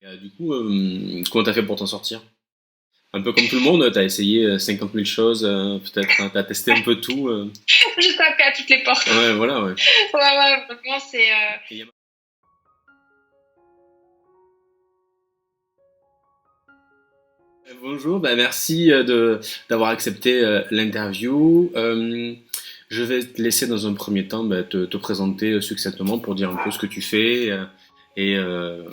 Du coup, comment t'as fait pour t'en sortir? Un peu comme tout le monde, t'as essayé 50 000 choses, peut-être, hein, t'as testé un peu tout. Je tapais à toutes les portes. Ouais, voilà, ouais. Ouais, ouais, vraiment, c'est. Bonjour, bah merci d'avoir accepté l'interview. Je vais te laisser dans un premier temps te présenter succinctement pour dire un peu ce que tu fais et, euh,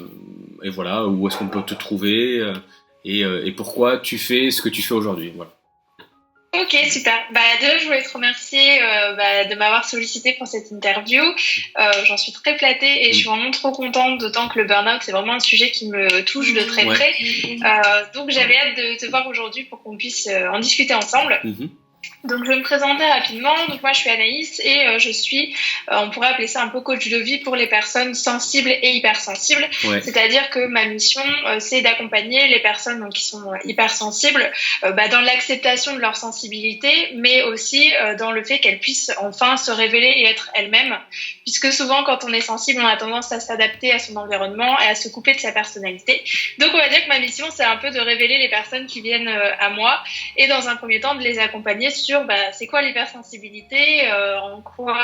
et voilà, où est-ce qu'on peut te trouver et pourquoi tu fais ce que tu fais aujourd'hui. Voilà. Ok, super. Déjà, je voulais te remercier de m'avoir sollicité pour cette interview. J'en suis très flattée et je suis Mm. vraiment trop contente, d'autant que le burn-out, c'est vraiment un sujet qui me touche de très Ouais. près. Donc, j'avais hâte de te voir aujourd'hui pour qu'on puisse en discuter ensemble. Mhm. Donc, je vais me présenter rapidement. Donc, moi, je suis Anaïs et je suis, on pourrait appeler ça un peu coach de vie pour les personnes sensibles et hypersensibles. Ouais. C'est-à-dire que ma mission, c'est d'accompagner les personnes donc, qui sont hypersensibles dans l'acceptation de leur sensibilité, mais aussi dans le fait qu'elles puissent enfin se révéler et être elles-mêmes. Puisque souvent, quand on est sensible, on a tendance à s'adapter à son environnement et à se couper de sa personnalité. Donc, on va dire que ma mission, c'est un peu de révéler les personnes qui viennent à moi et dans un premier temps, de les accompagner sur c'est quoi l'hypersensibilité, en quoi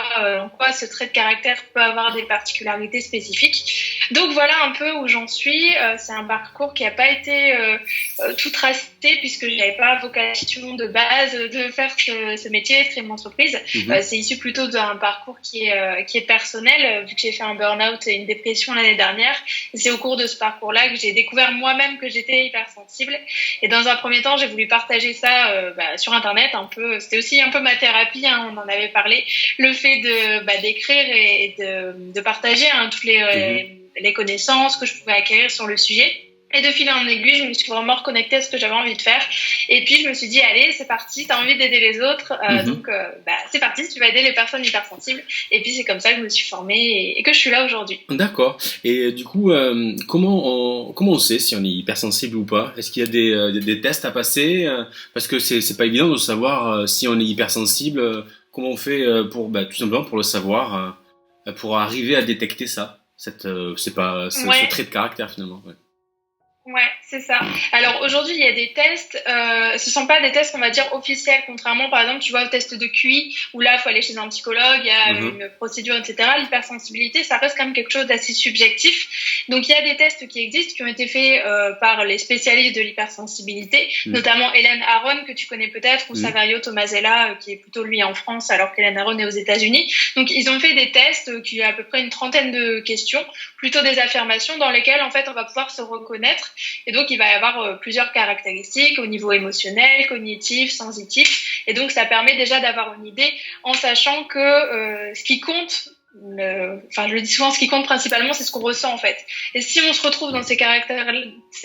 ce trait de caractère peut avoir des particularités spécifiques. Donc voilà un peu où j'en suis. C'est un parcours qui n'a pas été tout tracé puisque je n'avais pas vocation de base de faire ce métier, de créer une entreprise. Mhm. C'est issu plutôt d'un parcours qui est personnel, vu que j'ai fait un burn-out et une dépression l'année dernière. Et c'est au cours de ce parcours-là que j'ai découvert moi-même que j'étais hypersensible. Et dans un premier temps, j'ai voulu partager ça sur Internet un peu. C'était aussi un peu ma thérapie, hein, on en avait parlé. Le fait d'écrire et de partager toutes Mhm. les connaissances que je pouvais acquérir sur le sujet. Et de fil en aiguille, je me suis vraiment reconnectée à ce que j'avais envie de faire. Et puis, je me suis dit, allez, c'est parti, t'as envie d'aider les autres. Mhm. C'est parti, tu vas aider les personnes hypersensibles. Et puis, c'est comme ça que je me suis formée et que je suis là aujourd'hui. D'accord. Et du coup, comment on sait si on est hypersensible ou pas? Est-ce qu'il y a des tests à passer? Parce que c'est pas évident de savoir si on est hypersensible. Comment on fait pour tout simplement pour le savoir, pour arriver à détecter ça? C'est pas ce Ouais, trait de caractère finalement. Ouais. ouais, c'est ça. Alors aujourd'hui, il y a des tests. Ce sont pas des tests, on va dire officiels, contrairement, par exemple, tu vois, au test de QI, où là, il faut aller chez un psychologue, il y a Mhm. une procédure, etc. L'hypersensibilité, ça reste quand même quelque chose d'assez subjectif. Donc il y a des tests qui existent, qui ont été faits par les spécialistes de l'hypersensibilité, Mhm. notamment Hélène Aron, que tu connais peut-être, ou Mhm. Saverio Tomasella, qui est plutôt lui en France, alors qu'Hélène Aron est aux États-Unis. Donc ils ont fait des tests qui ont à peu près une trentaine de questions, plutôt des affirmations dans lesquelles en fait on va pouvoir se reconnaître. Et donc, il va y avoir plusieurs caractéristiques au niveau émotionnel, cognitif, sensitif. Et donc, ça permet déjà d'avoir une idée en sachant que ce qui compte, je le dis souvent, ce qui compte principalement, c'est ce qu'on ressent en fait. Et si on se retrouve dans ces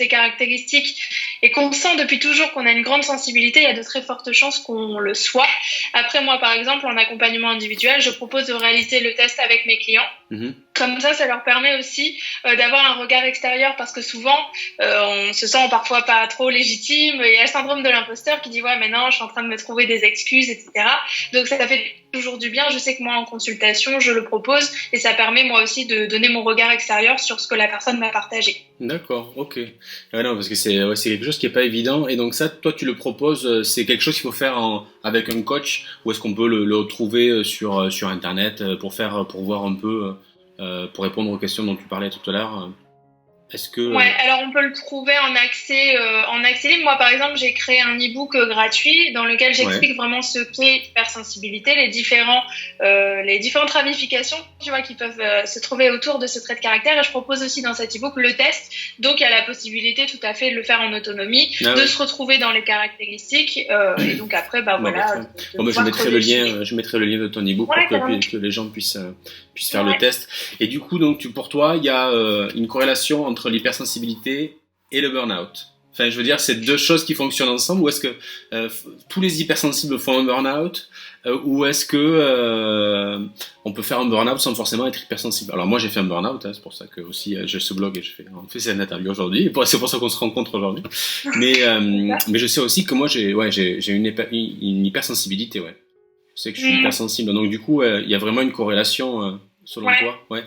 caractéristiques et qu'on sent depuis toujours qu'on a une grande sensibilité, il y a de très fortes chances qu'on le soit. Après, moi, par exemple, en accompagnement individuel, je propose de réaliser le test avec mes clients. Mhm. Comme ça leur permet aussi d'avoir un regard extérieur parce que souvent, on se sent parfois pas trop légitime. Il y a le syndrome de l'imposteur qui dit ouais, mais non, je suis en train de me trouver des excuses, etc. Donc ça fait toujours du bien. Je sais que moi en consultation, je le propose et ça permet moi aussi de donner mon regard extérieur sur ce que la personne m'a partagé. D'accord, ok. Non, parce que c'est quelque chose qui est pas évident. Et donc ça, toi, tu le proposes, c'est quelque chose qu'il faut faire avec un coach, ou est-ce qu'on peut le retrouver sur Internet pour voir un peu, pour répondre aux questions dont tu parlais tout à l'heure. Est-ce que, Ouais, alors on peut le trouver en accès libre. Moi, par exemple, j'ai créé un e-book gratuit dans lequel ouais, j'explique vraiment ce qu'est l'hypersensibilité, les différentes ramifications, tu vois, qui peuvent se trouver autour de ce trait de caractère. Et je propose aussi dans cet e-book le test. Donc, il y a la possibilité tout à fait de le faire en autonomie, ah de ouais. se retrouver dans les caractéristiques, et donc après, Bon, bah, très voilà, bien. Bon, de bah, pouvoir creuser le sujet. je mettrai le lien de ton ebook pour Ouais, carrément. que les gens puissent faire le Ouais. test. Et du coup, donc, pour toi, il y a une corrélation entre l'hypersensibilité et le burn-out. Enfin, je veux dire, c'est deux choses qui fonctionnent ensemble, ou est-ce que tous les hypersensibles font un burn-out, ou est-ce que on peut faire un burn-out sans forcément être hypersensible? Alors moi, j'ai fait un burn-out, hein, c'est pour ça que aussi j'ai ce blog et on fait cette interview aujourd'hui, c'est pour ça qu'on se rencontre aujourd'hui. Mais je sais aussi que moi, j'ai une hypersensibilité, ouais. Je sais que je suis Mm. hypersensible, donc du coup, il y a vraiment une corrélation selon Ouais. toi, ouais.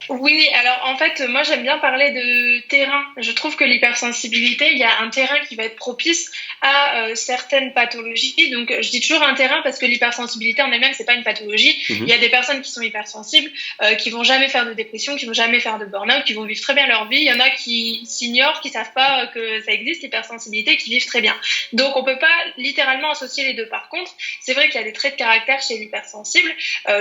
Oui, alors en fait, moi j'aime bien parler de terrain. Je trouve que l'hypersensibilité, il y a un terrain qui va être propice à certaines pathologies. Donc je dis toujours un terrain parce que l'hypersensibilité en elle-même, c'est pas une pathologie. Il y a des personnes qui sont hypersensibles, qui vont jamais faire de dépression, qui vont jamais faire de burn-out, qui vont vivre très bien leur vie. Il y en a qui s'ignorent, qui savent pas que ça existe, l'hypersensibilité, qui vivent très bien. Donc on peut pas littéralement associer les deux. Par contre, c'est vrai qu'il y a des traits de caractère chez l'hypersensible,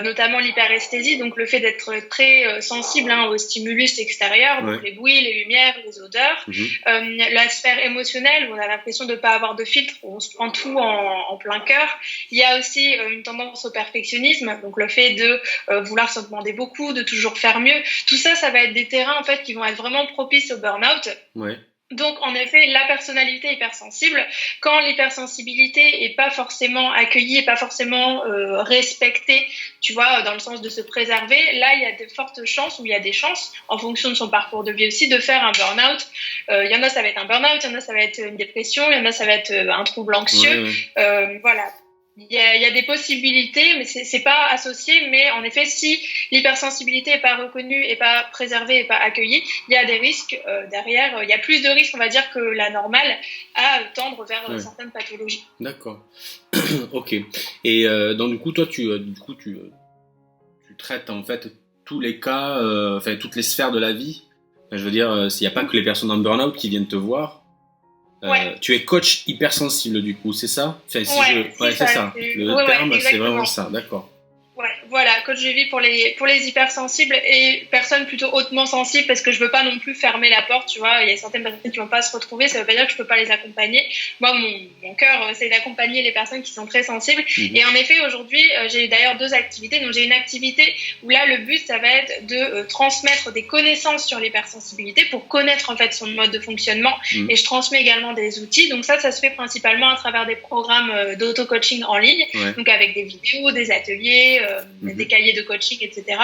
notamment l'hyperesthésie, donc le fait d'être très sensible aux stimulus extérieurs, donc les bruits, les lumières, les odeurs. La sphère émotionnelle, où on a l'impression de ne pas avoir de filtre, on se prend tout en plein cœur. Il y a aussi une tendance au perfectionnisme, donc le fait de vouloir se demander beaucoup, de toujours faire mieux. Tout ça, ça va être des terrains en fait qui vont être vraiment propices au burn-out. Donc, en effet, la personnalité hypersensible, quand l'hypersensibilité est pas forcément accueillie et pas forcément respectée, tu vois, dans le sens de se préserver, là, il y a de fortes chances, ou il y a des chances, en fonction de son parcours de vie aussi, de faire un burn-out. Il y en a, ça va être un burn-out, il y en a, ça va être une dépression, il y en a, ça va être un trouble anxieux. Voilà. Il y a des possibilités, mais c'est pas associé. Mais en effet, si l'hypersensibilité est pas reconnue, est pas préservée, est pas accueillie, il y a des risques derrière. Il y a plus de risques, on va dire, que la normale à tendre vers certaines pathologies. D'accord. Ok. Et donc du coup, toi, tu traites en fait tous les cas, enfin toutes les sphères de la vie. Je veux dire, s'il n'y a pas que les personnes en burn-out qui viennent te voir. Tu es coach hypersensible du coup, c'est ça? Enfin, c'est ça. Le terme, c'est vraiment ça, d'accord. Ouais, voilà, coach de vie pour les hypersensibles et personnes plutôt hautement sensibles, parce que je veux pas non plus fermer la porte, tu vois. Il y a certaines personnes qui vont pas se retrouver, ça veut pas dire que je peux pas les accompagner. Moi, mon cœur, c'est d'accompagner les personnes qui sont très sensibles. Et en effet, aujourd'hui, j'ai d'ailleurs 2 activités. Donc, j'ai une activité où là, le but, ça va être de transmettre des connaissances sur l'hypersensibilité pour connaître en fait son mode de fonctionnement. Et je transmets également des outils. Donc ça se fait principalement à travers des programmes d'auto-coaching en ligne, donc avec des vidéos, des ateliers, des cahiers de coaching, etc.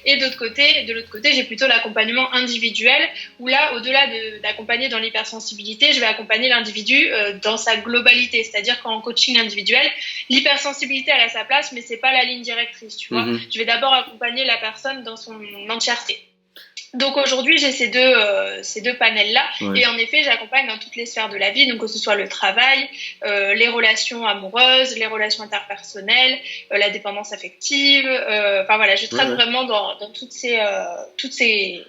Et de l'autre côté, j'ai plutôt l'accompagnement individuel, où là, au-delà d'accompagner dans l'hypersensibilité, je vais accompagner l'individu dans sa globalité. C'est-à-dire qu'en coaching individuel, l'hypersensibilité, elle a sa place, mais c'est pas la ligne directrice, tu vois. Je vais d'abord accompagner la personne dans son entièreté. Donc aujourd'hui, j'ai ces deux panels-là, et en effet, j'accompagne dans toutes les sphères de la vie, donc que ce soit le travail, les relations amoureuses, les relations interpersonnelles, la dépendance affective. Enfin voilà, je traite vraiment dans toutes ces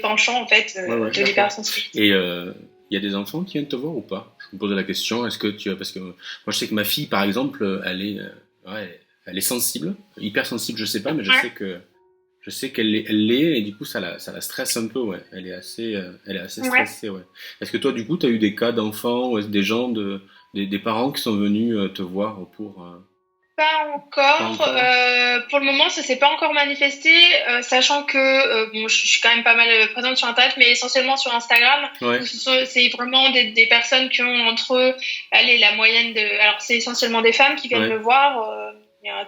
penchants en fait de l'hypersensibilité. Et il y a des enfants qui viennent te voir ou pas? Je me posais la question. Parce que moi, je sais que ma fille, par exemple, elle est sensible, hypersensible, je sais pas, mais je sais qu'elle l'est, et du coup ça la stresse un peu, Elle est assez stressée, Est-ce que toi, du coup, tu as eu des cas d'enfants ou des gens, des parents qui sont venus te voir pour... Pas encore. Pour le moment, ça s'est pas encore manifesté, sachant que je suis quand même pas mal présente sur Internet, mais essentiellement sur Instagram. C'est vraiment des personnes qui ont entre eux, la moyenne de... Alors, c'est essentiellement des femmes qui viennent me voir...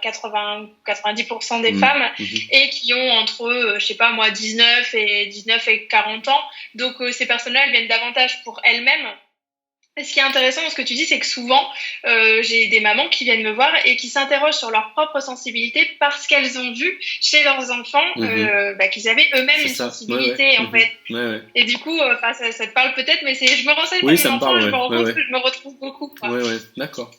90% des femmes, et qui ont entre eux, je sais pas moi, 19 et 40 ans. Donc ces personnes-là, elles viennent davantage pour elles-mêmes. Et ce qui est intéressant dans ce que tu dis, c'est que souvent, j'ai des mamans qui viennent me voir et qui s'interrogent sur leur propre sensibilité parce qu'elles ont vu chez leurs enfants qu'ils avaient eux-mêmes une sensibilité, en fait. Et du coup, ça te parle peut-être, mais je me renseigne pour mes enfants, je me rends compte que je me retrouve beaucoup. D'accord.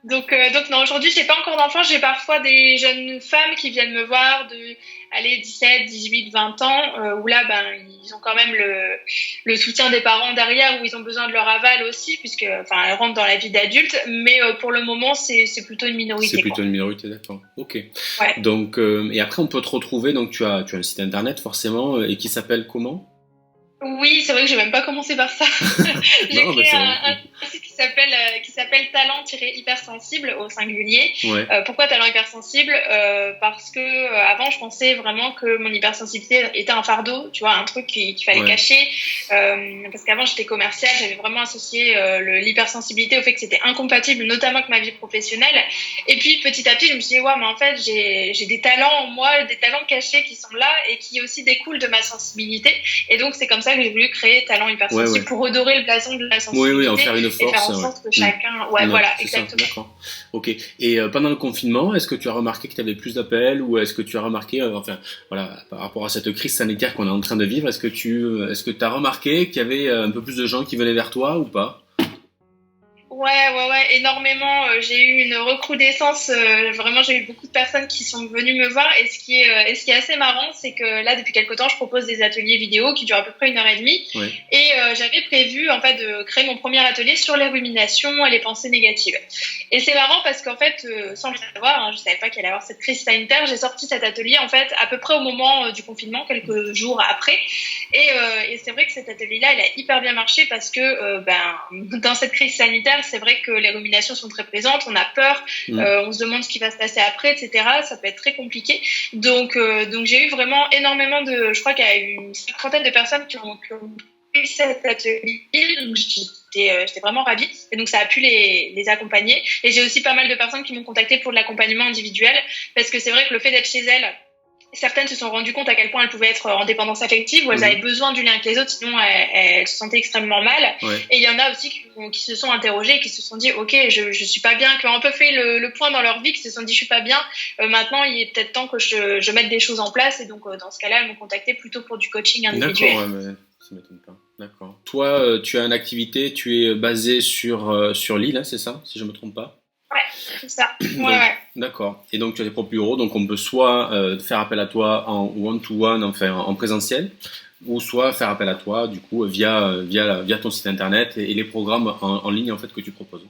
Donc non, aujourd'hui, j'ai pas encore d'enfants. J'ai parfois des jeunes femmes qui viennent me voir de 17, 18, 20 ans, où là, ils ont quand même le soutien des parents derrière, où ils ont besoin de leur aval aussi, puisque, elles rentrent dans la vie d'adulte. Mais pour le moment, c'est plutôt une minorité. C'est plutôt une minorité, d'accord. Ok. Donc, et après, on peut te retrouver. Donc, tu as un site internet forcément, et qui s'appelle comment? Oui, c'est vrai que j'ai même pas commencé par ça. J'ai créé un site qui s'appelle Talent-hypersensible au singulier. Pourquoi Talent hypersensible? Parce que avant, je pensais vraiment que mon hypersensibilité était un fardeau, tu vois, un truc qu'il fallait cacher. Parce qu'avant, j'étais commerciale, j'avais vraiment associé l'hypersensibilité au fait que c'était incompatible, notamment avec ma vie professionnelle. Et puis, petit à petit, je me suis dit, mais en fait, j'ai des talents en moi, des talents cachés qui sont là et qui aussi découlent de ma sensibilité. Et donc, c'est comme ça ça que j'ai voulu créer Talent Hypersensible pour redorer le blason de la sensibilité. Oui, en faire une force. Et faire en sorte que chacun... voilà, exactement. Ça, d'accord. Ok. Et pendant le confinement, est-ce que tu as remarqué que tu avais plus d'appels ou est-ce que tu as remarqué, par rapport à cette crise sanitaire qu'on est en train de vivre, est-ce que tu as remarqué qu'il y avait un peu plus de gens qui venaient vers toi ou pas? Ouais, énormément. J'ai eu une recrudescence. Vraiment, j'ai eu beaucoup de personnes qui sont venues me voir. Et ce qui est assez marrant, c'est que là, depuis quelque temps, je propose des ateliers vidéo qui durent à peu près 1h30. Ouais. Et j'avais prévu en fait de créer mon premier atelier sur les ruminations et les pensées négatives. Et c'est marrant parce qu'en fait, sans le savoir, je savais pas qu'il allait y avoir cette crise sanitaire. J'ai sorti cet atelier en fait à peu près au moment du confinement, quelques jours après. Et c'est vrai que cet atelier-là, il a hyper bien marché parce que dans cette crise sanitaire, c'est vrai que les ruminations sont très présentes, on a peur, on se demande ce qui va se passer après, etc. Ça peut être très compliqué. Donc j'ai eu vraiment énormément je crois qu'il y a eu une trentaine de personnes qui ont fait cet atelier, donc j'étais vraiment ravie. Et donc ça a pu les accompagner. Et j'ai aussi pas mal de personnes qui m'ont contacté pour de l'accompagnement individuel, parce que c'est vrai que le fait d'être chez elles, certaines se sont rendues compte à quel point elles pouvaient être en dépendance affective, où elles avaient besoin du lien avec les autres, sinon elles se sentaient extrêmement mal. Ouais. Et il y en a aussi qui se sont interrogées et qui se sont dit, ok, je suis pas bien, qui ont un peu fait le point dans leur vie, qui se sont dit, je suis pas bien, maintenant il est peut-être temps que je mette des choses en place. Et donc dans ce cas-là, elles m'ont contacté plutôt pour du coaching individuel. D'accord, mais ça m'étonne pas. D'accord. Toi, tu as une activité, tu es basé sur Lille, hein, c'est ça, si je me trompe pas? Ouais, c'est ça. Ouais. D'accord. Et donc tu as tes propres bureaux, donc on peut soit faire appel à toi en one-to-one, enfin en présentiel, ou soit faire appel à toi du coup via ton site internet et les programmes en ligne en fait que tu proposes.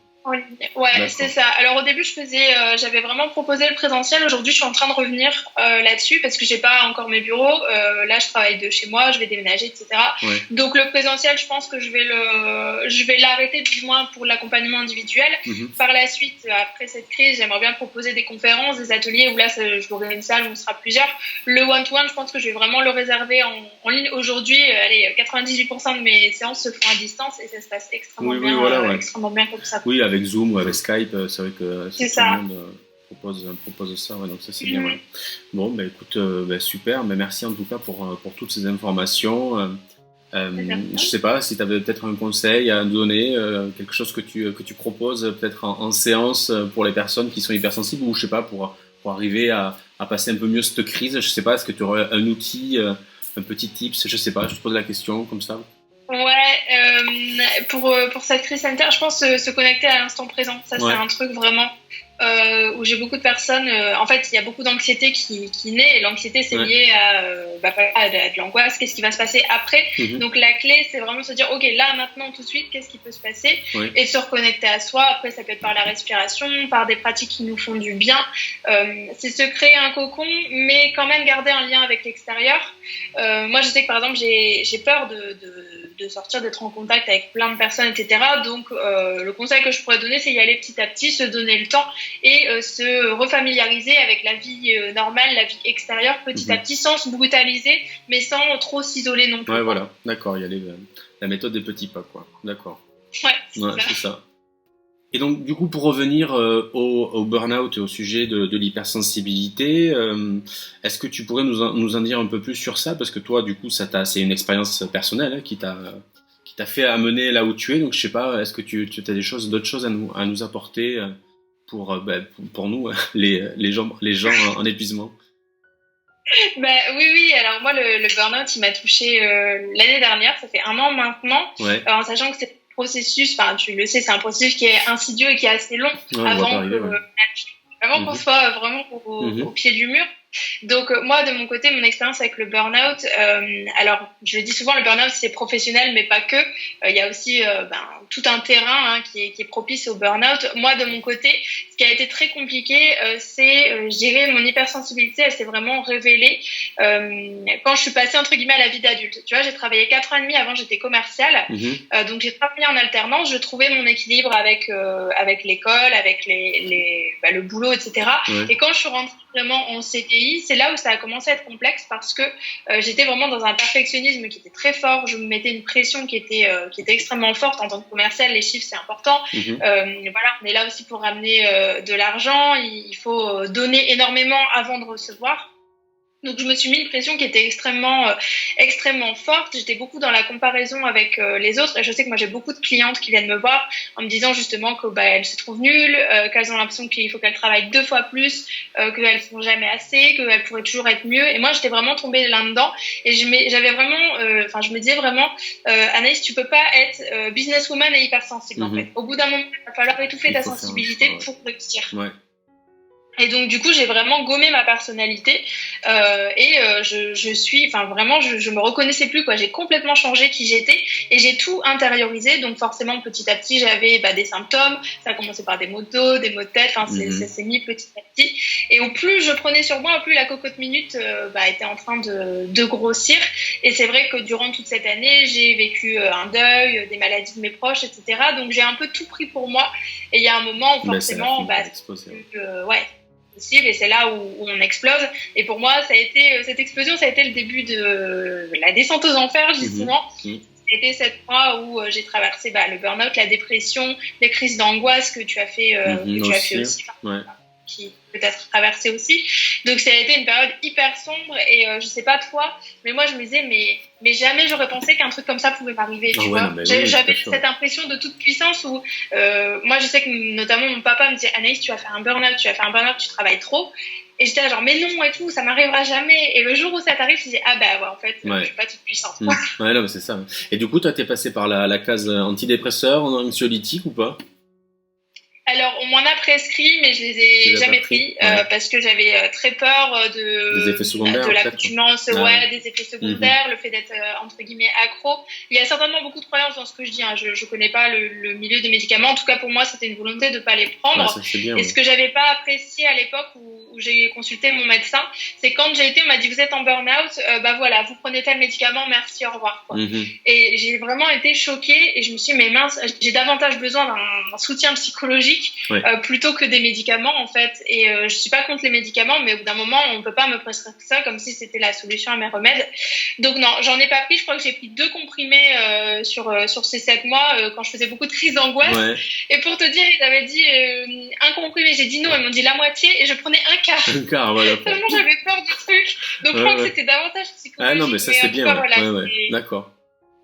Ouais, c'est ça. Alors au début, j'avais vraiment proposé le présentiel. Aujourd'hui, je suis en train de revenir là-dessus parce que j'ai pas encore mes bureaux. Là, je travaille de chez moi, je vais déménager, etc. Ouais. Donc le présentiel, je pense que je vais l'arrêter du moins pour l'accompagnement individuel. Par la suite, après cette crise, j'aimerais bien proposer des conférences, des ateliers où là, je l'aurai une salle où on sera plusieurs. Le one-to-one, je pense que je vais vraiment le réserver en ligne. Aujourd'hui, 98% de mes séances se font à distance et ça se passe extrêmement bien, extrêmement bien comme ça. Oui, avec Zoom ou avec Skype, c'est vrai que tout le monde propose ça, ouais, donc ça c'est bien. Ouais. Bon, écoute, super, mais merci en tout cas pour toutes ces informations. Je sais pas si tu avais peut-être un conseil à nous donner, quelque chose que tu proposes peut-être en séance pour les personnes qui sont hypersensibles ou je sais pas pour arriver à passer un peu mieux cette crise. Je sais pas, est-ce que tu aurais un outil, un petit tips, je sais pas, je te pose la question comme ça. Ouais, pour cette crise sanitaire, je pense se connecter à l'instant présent. Ça, c'est un truc vraiment où j'ai beaucoup de personnes. En fait, il y a beaucoup d'anxiété qui naît. Et l'anxiété, c'est lié à de l'angoisse. Qu'est-ce qui va se passer après? Donc, la clé, c'est vraiment se dire, OK, là, maintenant, tout de suite, qu'est-ce qui peut se passer? Et se reconnecter à soi. Après, ça peut être par la respiration, par des pratiques qui nous font du bien. C'est se créer un cocon, mais quand même garder un lien avec l'extérieur. Moi, je sais que, par exemple, j'ai peur de sortir, d'être en contact avec plein de personnes, etc. Donc, le conseil que je pourrais donner, c'est y aller petit à petit, se donner le temps et se refamiliariser avec la vie normale, la vie extérieure, petit à petit, sans se brutaliser, mais sans trop s'isoler non plus. Ouais, voilà, d'accord, il y a la méthode des petits pas, quoi. D'accord. Ouais, c'est ça. Et donc, du coup, pour revenir au burn-out et au sujet de l'hypersensibilité, est-ce que tu pourrais nous en dire un peu plus sur ça? Parce que toi, du coup, c'est une expérience personnelle qui t'a fait amener là où tu es. Donc, je sais pas, est-ce que tu as d'autres choses à nous apporter pour nous, les gens en épuisement? Oui. Alors moi, le burn-out, il m'a touchée l'année dernière. Ça fait 1 an maintenant. Ouais. En sachant que c'est processus, tu le sais, c'est un processus qui est insidieux et qui est assez long avant qu'on soit vraiment au pied du mur. Donc moi, de mon côté, mon expérience avec le burn-out, alors je le dis souvent, le burn-out c'est professionnel, mais pas que. Il y a aussi tout un terrain qui est propice au burn-out. Moi, de mon côté, ce qui a été très compliqué, c'est, je dirais, mon hypersensibilité, elle s'est vraiment révélée quand je suis passée entre guillemets à la vie d'adulte. Tu vois, j'ai travaillé 4 ans et demi avant, j'étais commerciale, donc j'ai travaillé en alternance. Je trouvais mon équilibre avec l'école, avec le boulot, etc. Et quand je suis rentrée vraiment en CDI, c'est là où ça a commencé à être complexe parce que j'étais vraiment dans un perfectionnisme qui était très fort. Je me mettais une pression qui était extrêmement forte en tant que commercial. Les chiffres, c'est important. Voilà, on est là aussi pour ramener de l'argent. Il faut donner énormément avant de recevoir. Donc je me suis mis une pression qui était extrêmement forte. J'étais beaucoup dans la comparaison avec les autres et je sais que moi j'ai beaucoup de clientes qui viennent me voir en me disant justement que elles se trouvent nulles, qu'elles ont l'impression qu'il faut qu'elles travaillent 2 fois plus, qu'elles font jamais assez, qu'elles pourraient toujours être mieux. Et moi j'étais vraiment tombée là-dedans et j'avais vraiment, je me disais vraiment, Anaïs, tu peux pas être businesswoman et hypersensible en fait. Au bout d'un moment, il va falloir étouffer ta sensibilité pour réussir. Ouais. Et donc du coup j'ai vraiment gommé ma personnalité je suis, enfin vraiment je me reconnaissais plus quoi. J'ai complètement changé qui j'étais et j'ai tout intériorisé. Donc forcément petit à petit j'avais des symptômes. Ça a commencé par des maux de dos, des maux de tête. Enfin ça s'est mis petit à petit. Et au plus je prenais sur moi, au plus la cocotte minute était en train de grossir. Et c'est vrai que durant toute cette année j'ai vécu un deuil, des maladies de mes proches, etc. Donc j'ai un peu tout pris pour moi. Et il y a un moment où forcément et c'est là où on explose. Et pour moi, ça a été cette explosion, ça a été le début de la descente aux enfers, justement. C'était cette fois où j'ai traversé le burn-out, la dépression, les crises d'angoisse que tu as fait, aussi. Qui peut-être traversé aussi. Donc ça a été une période hyper sombre et je sais pas toi, mais moi je me disais mais jamais j'aurais pensé qu'un truc comme ça pouvait m'arriver, tu vois. J'avais cette impression de toute puissance où moi je sais que notamment mon papa me disait Anaïs, tu vas faire un burn-out, tu travailles trop. Et j'étais là genre mais non et tout, ça m'arrivera jamais. Et le jour où ça t'arrive, tu dis en fait, je suis pas toute puissante. Ouais, non, mais c'est ça. Et du coup, toi, t'es passé par la case antidépresseur, anxiolytique ou pas? Alors, on m'en a prescrit, mais je les ai jamais pris parce que j'avais très peur des effets secondaires, de l'accoutumance, des effets secondaires, le fait d'être entre guillemets accro. Il y a certainement beaucoup de croyances dans ce que je dis. Hein. Je connais pas le milieu des médicaments. En tout cas, pour moi, c'était une volonté de pas les prendre. Ça, c'est bien, et ce que j'avais pas apprécié à l'époque où j'ai consulté mon médecin, c'est quand j'ai été, on m'a dit vous êtes en burn-out, voilà, vous prenez tel médicament, merci, au revoir. Quoi. Et j'ai vraiment été choquée et je me suis dit mais mince, j'ai davantage besoin d'un soutien psychologique. Plutôt que des médicaments en fait et je suis pas contre les médicaments mais au bout d'un moment on peut pas me prescrire ça comme si c'était la solution à mes remèdes. Donc non, j'en ai pas pris. Je crois que j'ai pris 2 comprimés sur ces 7 mois quand je faisais beaucoup de crises d'angoisse et pour te dire ils avaient dit un comprimé, j'ai dit non, ils m'ont dit la moitié et je prenais un quart voilà, tellement j'avais peur du truc. Donc je crois que c'était davantage psychologique. Non mais ça c'est bien d'accord.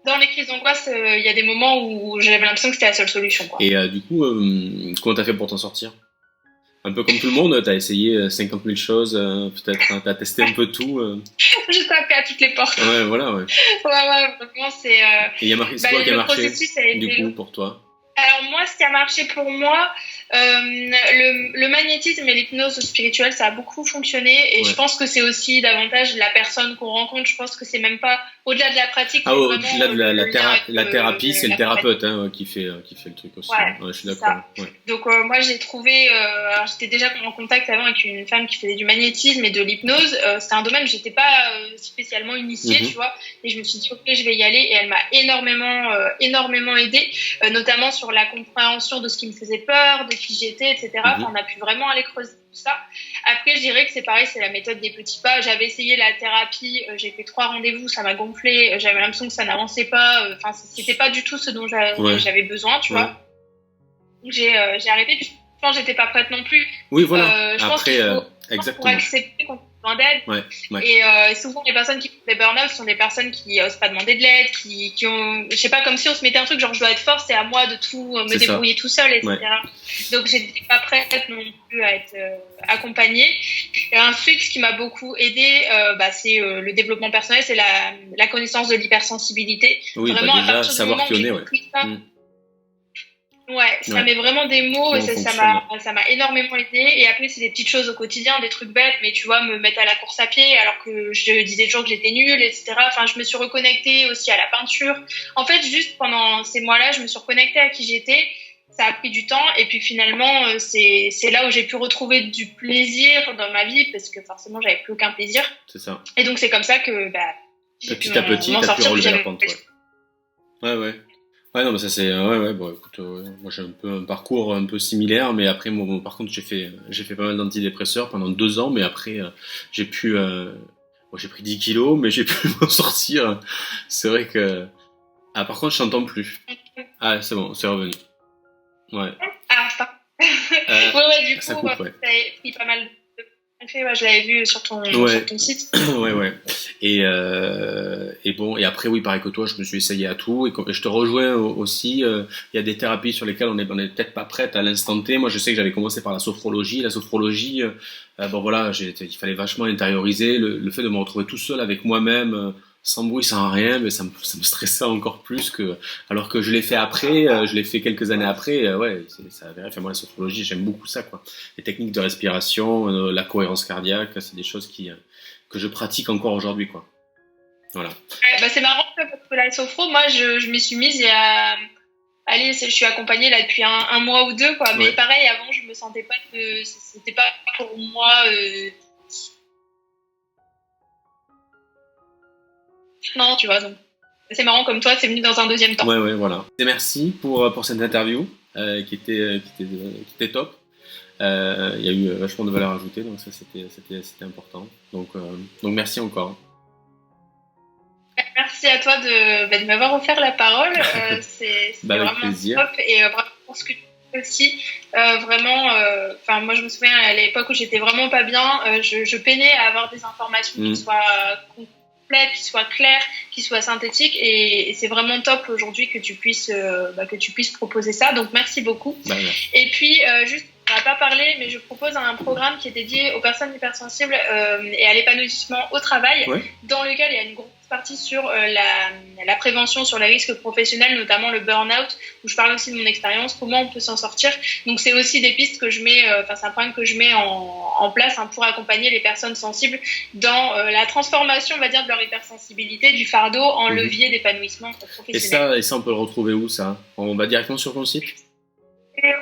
Dans les crises d'angoisse, il y a des moments où j'avais l'impression que c'était la seule solution. Quoi. Et du coup, comment t'as fait pour t'en sortir? Un peu comme tout le monde, t'as essayé 50 000 choses, peut-être, t'as testé un peu tout. J'ai tapé à toutes les portes. Voilà. Ouais, vraiment, c'est... Et c'est quoi qui a marché, du coup, pour toi? Alors moi, ce qui a marché pour moi, le magnétisme et l'hypnose spirituelle, ça a beaucoup fonctionné et je pense que c'est aussi davantage la personne qu'on rencontre. Je pense que c'est même pas au-delà de la pratique. Au-delà de la thérapie, c'est le thérapeute qui fait le truc aussi. Je suis d'accord. Donc moi, j'ai trouvé, alors j'étais déjà en contact avant avec une femme qui faisait du magnétisme et de l'hypnose. C'était un domaine où j'étais pas spécialement initiée, tu vois. Et je me suis dit ok, je vais y aller. Et elle m'a énormément aidée, notamment sur la compréhension de ce qui me faisait peur, de qui j'étais, etc. Enfin, on a pu vraiment aller creuser tout ça. Après, je dirais que c'est pareil, c'est la méthode des petits pas. J'avais essayé la thérapie, j'ai fait 3 rendez-vous, ça m'a gonflé, j'avais l'impression que ça n'avançait pas. Enfin, c'était pas du tout ce dont j'avais besoin, tu vois. Donc, j'ai arrêté, puis je pense que j'étais pas prête non plus. Oui, voilà. Je pense qu'il faut pour accepter qu'on a besoin d'aide. Et souvent, les personnes qui font des burn-out sont des personnes qui osent pas demander de l'aide, qui ont, je sais pas, comme si on se mettait un truc genre je dois être forte, c'est à moi de tout me débrouiller tout seul, etc. Donc, j'étais pas prête non plus à être accompagnée. Et un truc qui m'a beaucoup aidée, c'est le développement personnel, c'est la connaissance de l'hypersensibilité. Oui, vraiment, à partir du moment où j'ai compris ça, ça met vraiment des mots et ça m'a énormément aidé. Et après, c'est des petites choses au quotidien, des trucs bêtes, mais tu vois, me mettre à la course à pied alors que je disais toujours que j'étais nulle, etc. Enfin, je me suis reconnectée aussi à la peinture. En fait, juste pendant ces mois-là, je me suis reconnectée à qui j'étais. Ça a pris du temps et puis finalement, c'est là où j'ai pu retrouver du plaisir dans ma vie parce que forcément, j'avais plus aucun plaisir. C'est ça. Et donc, c'est comme ça que petit à petit, t'as pu relever la pente. Ouais, non, mais ça c'est bon, écoute, moi j'ai un peu un parcours un peu similaire, mais après moi, par contre j'ai fait pas mal d'antidépresseurs pendant 2 ans, mais après j'ai pu j'ai pris 10 kilos, mais j'ai pu m'en sortir. C'est vrai que par contre je t'entends plus. Ah, c'est bon, c'est revenu. Ouais. Du coup, ça a pris pas mal Ouais, je l'avais vu sur Ouais. sur ton site. Ouais, ouais. Et bon, et après, oui, pareil que toi, je me suis essayé à tout. Et je te rejoins aussi. Il y a des thérapies sur lesquelles on est peut-être pas prête à l'instant T. Moi, je sais que j'avais commencé par la sophrologie. La sophrologie, bon voilà, il fallait vachement intérioriser le fait de me retrouver tout seul avec moi-même, sans bruit, sans rien, mais ça me stressait encore plus que, alors que je l'ai fait après, je l'ai fait quelques années après. Ouais, ça avait. Enfin, moi, la sophrologie, j'aime beaucoup ça, quoi. Les techniques de respiration, la cohérence cardiaque, c'est des choses que je pratique encore aujourd'hui, quoi. Voilà. Ouais, bah, c'est marrant parce que la sophro, moi, je m'y suis mise il y a. Allez, je suis accompagnée là depuis un mois ou deux, quoi. Mais Ouais. pareil, avant, je me sentais pas que c'était pas pour moi. Non, tu vois. Donc, c'est marrant comme toi, c'est venu dans un deuxième temps. Ouais, ouais, voilà. Et merci pour cette interview qui était top. Il y a eu vachement de valeur ajoutée, donc ça c'était important. Donc merci encore. Merci à toi de m'avoir offert la parole. C'était Avec vraiment plaisir. top et bravo pour ce que tu fais aussi. Vraiment, enfin moi je me souviens à l'époque où j'étais vraiment pas bien, je peinais à avoir des informations qui soient complètes, qui soient claires, qui soient synthétiques et c'est vraiment top aujourd'hui que que tu puisses proposer ça. Donc merci beaucoup. Bah, et puis juste on n'a pas parlé, mais je propose un programme qui est dédié aux personnes hypersensibles et à l'épanouissement au travail, ouais. dans lequel il y a une grosse partie sur la prévention sur les risques professionnels, notamment le burn-out, où je parle aussi de mon expérience, comment on peut s'en sortir. Donc c'est aussi des pistes que je mets, c'est un programme que je mets en place pour accompagner les personnes sensibles dans la transformation, on va dire, de leur hypersensibilité, du fardeau en levier d'épanouissement professionnel. Et ça, on peut le retrouver où, ça? On va directement sur ton site?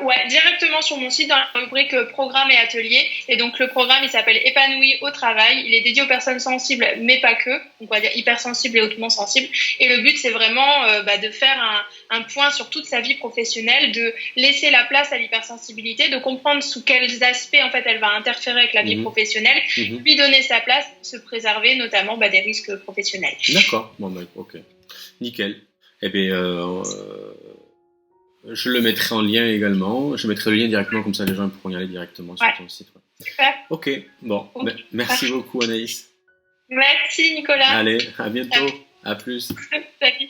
Ouais, directement sur mon site dans la rubrique programme et atelier. Et donc le programme, il s'appelle Épanoui au travail. Il est dédié aux personnes sensibles, mais pas que. Donc on va dire hypersensibles et hautement sensibles. Et le but, c'est vraiment de faire un point sur toute sa vie professionnelle, de laisser la place à l'hypersensibilité, de comprendre sous quels aspects en fait elle va interférer avec la vie professionnelle, lui donner sa place, se préserver notamment des risques professionnels. D'accord. Bon, ok. Nickel. Eh bien, je le mettrai en lien également. Je mettrai le lien directement, comme ça les gens pourront y aller directement sur ton site. Ouais. Super. Ok, bon. Merci beaucoup Anaïs. Merci Nicolas. Allez, à bientôt. À plus. Salut.